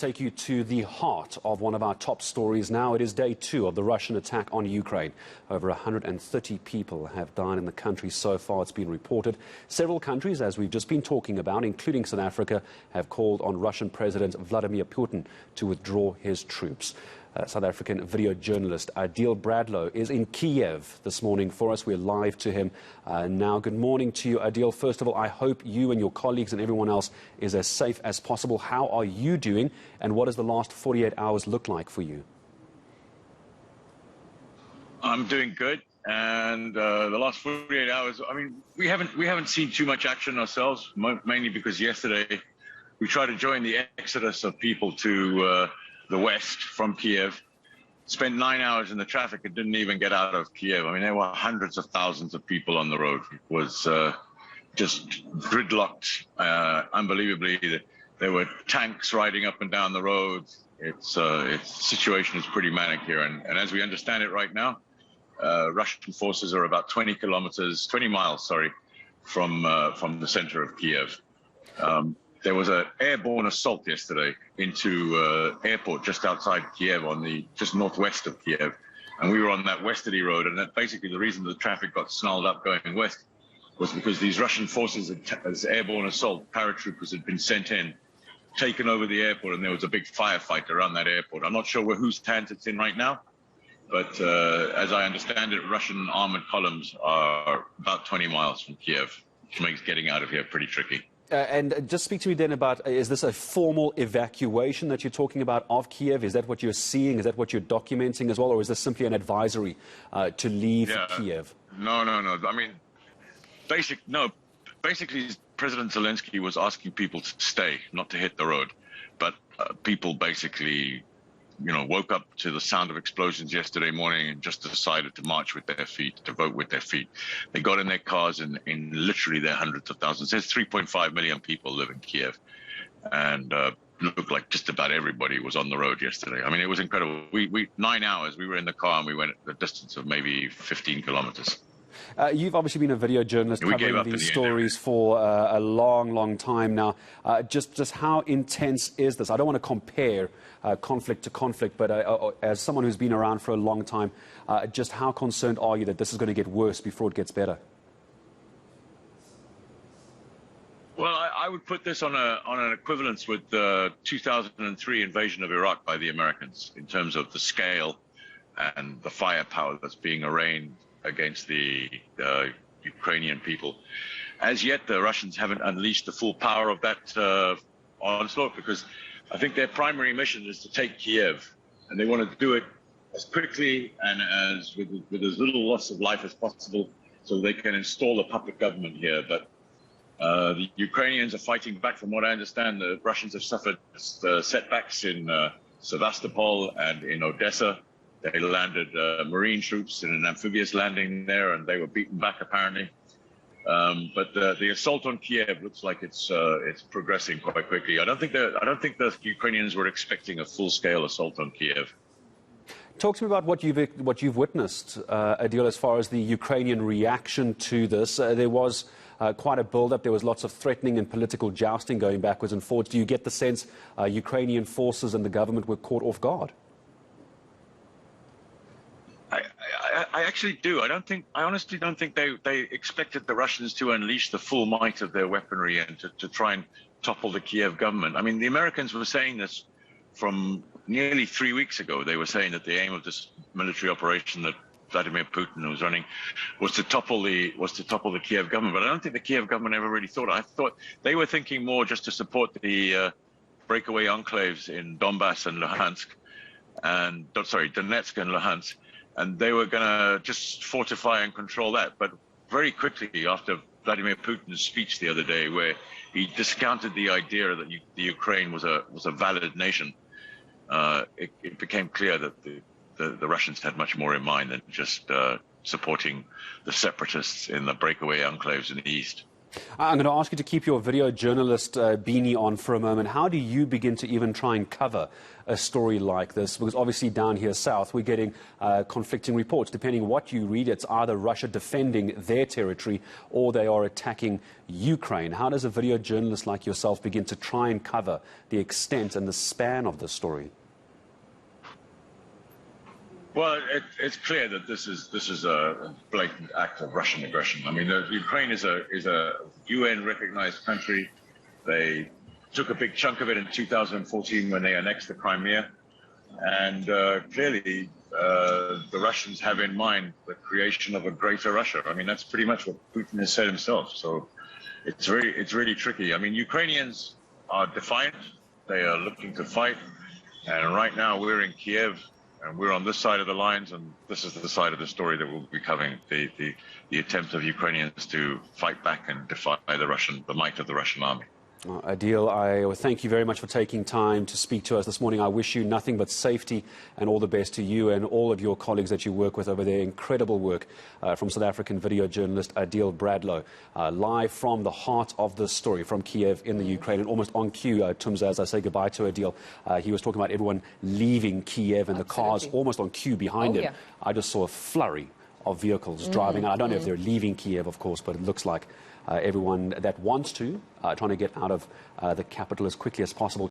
Take you to the heart of one of our top stories now. It is day 2 of the Russian attack on Ukraine. Over 130 people have died in the country so far, it's been reported. Several countries, as we've just been talking about, including South Africa, have called on Russian President Vladimir Putin to withdraw his troops. South African video journalist Adil Bradlow is in Kyiv this morning for us. We're live to him now. Good morning to you, Adil. First of all, I hope you and your colleagues and everyone else is as safe as possible. How are you doing, and what does the last 48 hours look like for you? I'm doing good, and the last 48 hours, I mean, we haven't seen too much action ourselves, mainly because yesterday we tried to join the exodus of people to the west from Kyiv, spent 9 hours in the traffic and didn't even get out of Kyiv. I mean, there were hundreds of thousands of people on the road. It was just gridlocked, unbelievably. There were tanks riding up and down the road. The situation is pretty manic here. And as we understand it right now, Russian forces are about 20 miles, from the center of Kyiv. There was an airborne assault yesterday into airport just outside Kyiv, just northwest of Kyiv. And we were on that westerly road. And that basically the reason the traffic got snarled up going west was because these Russian forces, as airborne assault, paratroopers had been sent in, taken over the airport, and there was a big firefight around that airport. I'm not sure whose hands it's in right now, but as I understand it, Russian armored columns are about 20 miles from Kyiv, which makes getting out of here pretty tricky. And just speak to me then about, is this a formal evacuation that you're talking about of Kyiv? Is that what you're seeing? Is that what you're documenting as well? Or is this simply an advisory to leave Kyiv? No. I mean, basically, President Zelensky was asking people to stay, not to hit the road. But people basically, woke up to the sound of explosions yesterday morning and just decided to march with their feet, to vote with their feet. They got in their cars in literally their hundreds of thousands. There's 3.5 million people live in Kyiv. And looked like just about everybody was on the road yesterday. I mean, it was incredible. 9 hours, we were in the car and we went at a distance of maybe 15 kilometers. You've obviously been a video journalist covering these stories for a long time now. Just how intense is this? I don't want to compare conflict to conflict, but as someone who's been around for a long time, just how concerned are you that this is going to get worse before it gets better? Well, I would put this on an equivalence with the 2003 invasion of Iraq by the Americans in terms of the scale and the firepower that's being arraigned against the Ukrainian people. As yet, the Russians haven't unleashed the full power of that onslaught, because I think their primary mission is to take Kyiv, and they want to do it as quickly and with as little loss of life as possible, so they can install a puppet government here. But the Ukrainians are fighting back. From what I understand, the Russians have suffered setbacks in Sevastopol and in Odessa. They landed Marine troops in an amphibious landing there, and they were beaten back apparently. But the assault on Kyiv looks like it's progressing quite quickly. I don't think the Ukrainians were expecting a full-scale assault on Kyiv. Talk to me about what you've witnessed, Adil, as far as the Ukrainian reaction to this. There was quite a build-up. There was lots of threatening and political jousting going backwards and forwards. Do you get the sense Ukrainian forces and the government were caught off guard? I actually do. I honestly don't think they expected the Russians to unleash the full might of their weaponry and to try and topple the Kiev government. I mean, the Americans were saying this from nearly 3 weeks ago. They were saying that the aim of this military operation that Vladimir Putin was running was to topple the Kiev government. But I don't think the Kiev government ever really thought. I thought they were thinking more just to support the breakaway enclaves in Donbass and Luhansk, Donetsk and Luhansk. And they were going to just fortify and control that. But very quickly, after Vladimir Putin's speech the other day, where he discounted the idea that the Ukraine was a valid nation, it became clear that the Russians had much more in mind than just supporting the separatists in the breakaway enclaves in the east. I'm going to ask you to keep your video journalist beanie on for a moment. How do you begin to even try and cover a story like this? Because obviously down here south, we're getting conflicting reports. Depending what you read, it's either Russia defending their territory or they are attacking Ukraine. How does a video journalist like yourself begin to try and cover the extent and the span of this story? Well, it's clear that this is a blatant act of Russian aggression. I mean, Ukraine is a UN-recognized country. They took a big chunk of it in 2014 when they annexed the Crimea, and clearly the Russians have in mind the creation of a greater Russia. I mean, that's pretty much what Putin has said himself. So it's really tricky. I mean, Ukrainians are defiant. They are looking to fight, and right now we're in Kyiv. And we're on this side of the lines, and this is the side of the story that we'll be covering, the attempt of Ukrainians to fight back and defy the might of the Russian army. Adil, I thank you very much for taking time to speak to us this morning. I wish you nothing but safety and all the best to you and all of your colleagues that you work with over there. Incredible work from South African video journalist Adil Bradlow, live from the heart of the story from Kyiv in the Ukraine. And almost on cue, Tumza, as I say goodbye to Adil, he was talking about everyone leaving Kyiv and the cars almost on cue behind him. Yeah. I just saw a flurry of vehicles driving. I don't know if they're leaving Kyiv, of course, but it looks like everyone that wants to trying to get out of the capital as quickly as possible.